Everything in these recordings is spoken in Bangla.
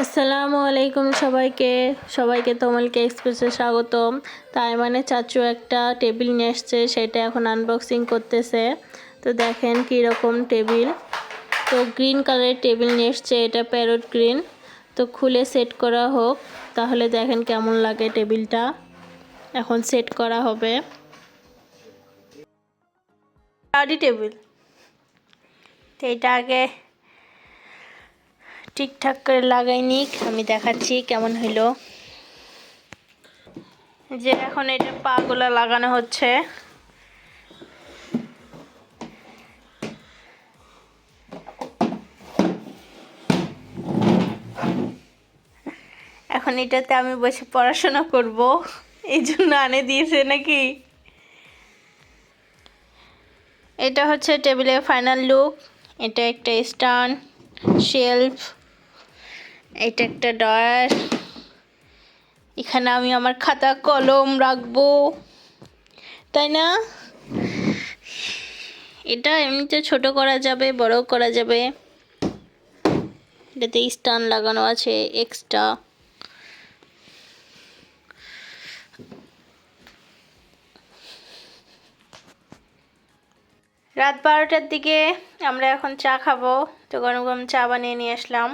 আসসালামু আলাইকুম সবাইকে তমলকে এক্সপ্রেসে স্বাগতম। তাই মানে চাচু একটা টেবিল নিয়ে এসছে, সেটা এখন আনবক্সিং করতেছে। তো দেখেন কীরকম টেবিল। তো গ্রিন কালারের টেবিল নিয়ে এসছে, এটা প্যারট গ্রিন। তো খুলে সেট করা হোক, তাহলে দেখেন কেমন লাগে টেবিলটা। এখন সেট করা হবে। স্টাডি টেবিল, তো এটা আগে ঠিকঠাক করে লাগাই নিক, আমি দেখাচ্ছি কেমন হইলো। যে এখন এটা পাগুলা লাগানো হচ্ছে। এখন এটাতে আমি বসে পড়াশোনা করব, এই জন্য আনে দিয়েছে নাকি। এটা হচ্ছে টেবিলের ফাইনাল লুক। এটা একটা স্ট্যান্ড, শেলফ, এটা একটা ড্রয়ার। এখানে আমি আমার খাতা কলম রাখবো, তাই না? এটা এমনিতে ছোট করা যাবে, বড় করা যাবে। এটাতে স্ট্যান্ড লাগানো আছে এক্সট্রা। রাত 12টার দিকে আমরা এখন চা খাবো, তো গরম গরম চা বানিয়ে নিয়ে আসলাম।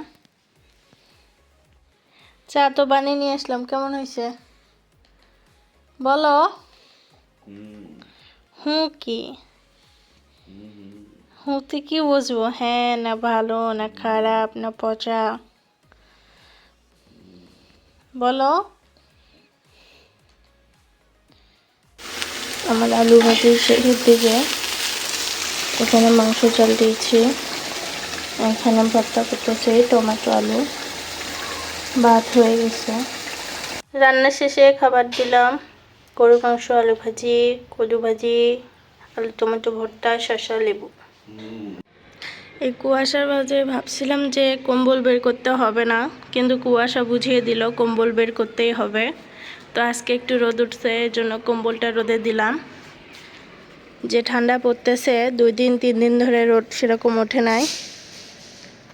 চা তো বানিয়ে নিয়ে আসলাম, কেমন হয়েছে বলো? কি হুঁতে কি বুঝবো? হ্যাঁ না ভালো না খারাপ না পচা, বলো। আমার আলু ভাজি শেষের দিকে, এখানে মাংস চাল দিয়েছি, এখানে ভর্তা করতেছে টমেটো আলু, ভাত হয়ে গেছে। রান্না শেষে খাবার দিলাম, গরু মাংস, আলু ভাজি, কদু ভাজি, আলু টমেটো ভর্তা, শসা, লেবু। এই কুয়াশার মাঝে ভাবছিলাম যে কম্বল বের করতে হবে না, কিন্তু কুয়াশা বুঝিয়ে দিল কম্বল বের করতেই হবে। তো আজকে একটু রোদ উঠছে, এর জন্য কম্বলটা রোদে দিলাম। যে ঠান্ডা পড়তেছে, 2 দিন 3 দিন ধরে রোদ সেরকম ওঠে নাই।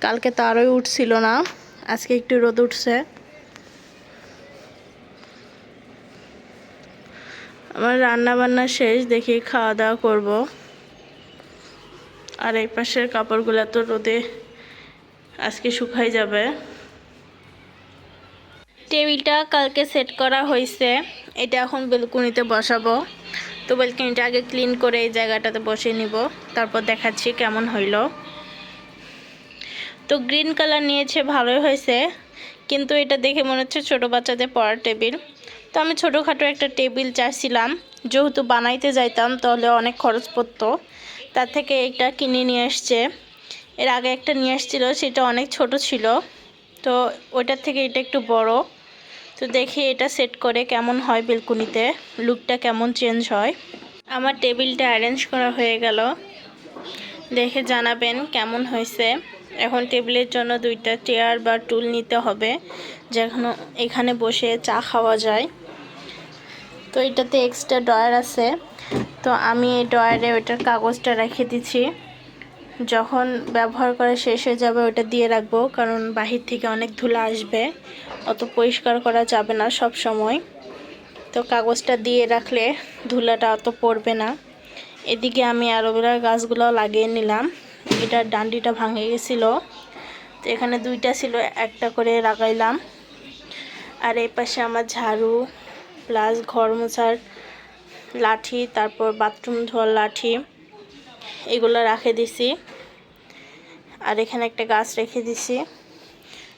কালকে তো আরোই উঠছিল না, আজকে একটু রোদ উঠছে। আমার রান্না বান্না শেষ, দেখি খাওয়া দাওয়া করবো। আর এই পাশের কাপড়গুলো তো রোদে আজকে শুকাই যাবে। টেবিলটা কালকে সেট করা হয়েছে, এটা এখন বেলকুনিতে বসাবো। তো বেলকুনিটা আগে ক্লিন করে এই জায়গাটাতে বসিয়ে নিব, তারপর দেখাচ্ছি কেমন হইল। তো গ্রিন কালার নিয়েছে, ভালোই হয়েছে, কিন্তু এটা দেখে মনে হচ্ছে ছোটো বাচ্চাদের পড়ার টেবিল। তো আমি ছোটোখাটো একটা টেবিল চাইছিলাম, যেহেতু বানাইতে যাইতাম তাহলে অনেক খরচ পড়তো, তার থেকে এটা কিনে নিয়ে আসছে। এর আগে একটা নিয়ে আসছিল, সেটা অনেক ছোট ছিল, তো ওটার থেকে এটা একটু বড়। তো দেখি এটা সেট করে কেমন হয়, বেলকুনিতে লুকটা কেমন চেঞ্জ হয়। আমার টেবিলটা অ্যারেঞ্জ করা হয়ে গেল, দেখে জানাবেন কেমন হয়েছে। এখন টেবিলের জন্য 2টা চেয়ার বা টুল নিতে হবে, যেখানে এখানে বসে চা খাওয়া যায়। তো এটাতে এক্সট্রা ড্রয়ার আছে, তো আমি এই ড্রয়ারে ওইটার কাগজটা রেখে দিচ্ছি। যখন ব্যবহার করা শেষ হয়ে যাবে ওটা দিয়ে রাখবো, কারণ বাহির থেকে অনেক ধুলা আসবে, অত পরিষ্কার করা যাবে না সব সময়। তো কাগজটা দিয়ে রাখলে ধুলাটা অত পড়বে না। এদিকে আমি অ্যালোভেরার গাছগুলো লাগিয়ে নিলাম, এটার ডান্ডিটা ভাঙে গেছিলো, তো এখানে 2টা ছিল, একটা করে লাগাইলাম। আর এই পাশে আমার ঝাড়ু প্লাস ঘর মোছার লাঠি, তারপর বাথরুম ধোয়ার লাঠি, এগুলো রেখে দিছি। আর এখানে একটা গাছ রেখে দিছি,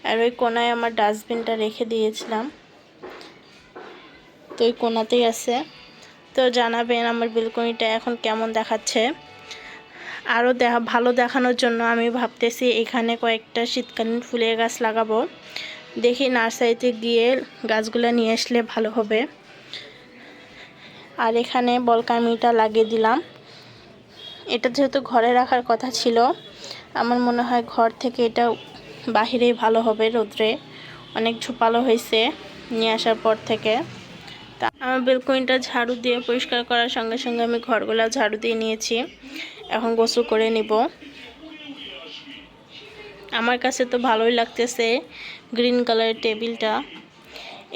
আর ওই কোনায় আমার ডাস্টবিনটা রেখে দিয়েছিলাম, তো ওই কোনাতেই আছে। তো জানাবেন আমার বেলকনিটা এখন কেমন দেখাচ্ছে। আরও ভালো দেখানোর জন্য আমি ভাবতেছি এখানে কয়েকটা শীতকালীন ফুলের গাছ লাগাবো। দেখি নার্সারিতে গিয়ে গাছগুলো নিয়ে আসলে ভালো হবে। আর এখানে বলকামিটা লাগিয়ে দিলাম, এটা যেহেতু ঘরে রাখার কথা ছিল, আমার মনে হয় ঘর থেকে এটা বাহিরেই ভালো হবে, রোদ্রে অনেক ঝোপালো হয়েছে নিয়ে আসার পর থেকে। তা আমার বেলকনিটা ঝাড়ু দিয়ে পরিষ্কার করার সঙ্গে সঙ্গে আমি ঘরগুলো ঝাড়ু দিয়ে নিয়েছি, এখন গোসল করে নিব। আমার কাছে তো ভালোই লাগতেছে গ্রিন কালারের টেবিলটা।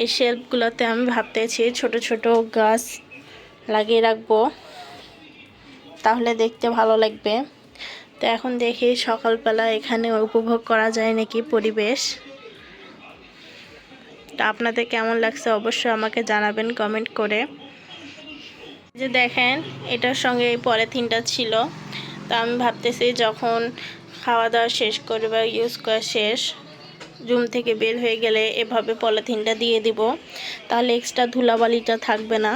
এই শেলফগুলোতে আমি ভাবতেছি ছোট ছোট গাছ লাগিয়ে রাখবো, তাহলে দেখতে ভালো লাগবে। তো এখন দেখি সকালবেলা এখানে উপভোগ করা যায় নাকি পরিবেশ। তো আপনাদের কেমন লাগছে অবশ্যই আমাকে জানাবেন কমেন্ট করে। যে দেখেন এটার সঙ্গে এই পলিথিনটা ছিল, তো আমি ভাবতেছি যখন খাওয়া দাওয়া শেষ করে বা ইউজ করা শেষ, রুম থেকে বের হয়ে গেলে এভাবে পলিথিনটা দিয়ে দিব, তাহলে এক্সট্রা ধুলাবালিটা থাকবে না।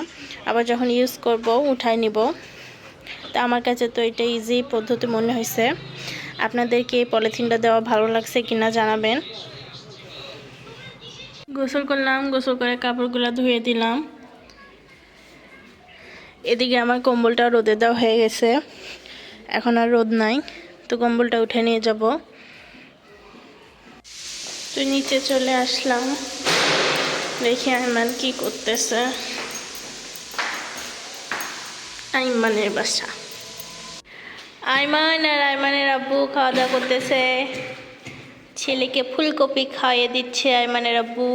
আবার যখন ইউজ করব উঠাই নিব। তো আমার কাছে তো এটা ইজি পদ্ধতি মনে হয়েছে। আপনাদেরকে এই পলিথিনটা দেওয়া ভালো লাগছে কিনা জানাবেন। গোসল করলাম, গোসল করে কাপড়গুলো ধুয়ে দিলাম। এদিকে আমার কম্বলটা রোদে দেওয়া হয়ে গেছে, এখন আর রোদ নাই, তো কম্বলটা উঠে নিয়ে যাব। তো নিচে চলে আসলাম, দেখি আইমান কি করতেছে। আইমানের বাসা। আইমান আর আইমানের আব্বু খাওয়া দাওয়া করতেছে। ছেলেকে ফুলকপি খাইয়ে দিচ্ছে আইমানের আব্বু।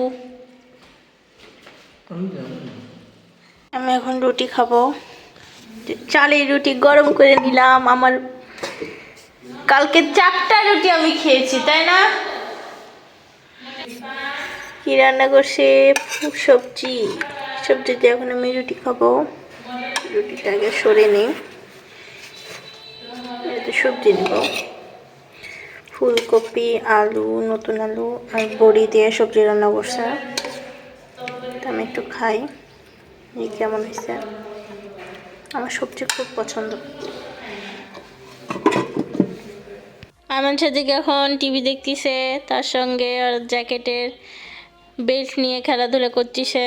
আমি এখন রুটি খাবো। চালের রুটি গরম করে নিলাম। আমার কালকে 4টা রুটি আমি খেয়েছি, তাই না? কি রান্না করছে? সবজি। সবজি দিয়ে এখন আমি রুটি খাবো। রুটিটা আগে সরে নিই, সবজি নেব। ফুলকপি, আলু, নতুন আলু আর বড়ি দিয়ে সবজি রান্না করছে। আমি একটু খাই, কেমন হয়েছে। আমার সবজি খুব পছন্দ। আমার সাথে এখন টিভি দেখতেছে, তার সঙ্গে আর জ্যাকেটের বেল্ট নিয়ে খেলাধুলা করতেছে।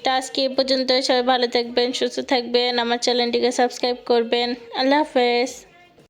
তো আজকে এ পর্যন্ত, সবাই ভালো থাকবেন, সুস্থ থাকবেন, আমার চ্যানেলটিকে সাবস্ক্রাইব করবেন। আল্লাহ হাফেজ।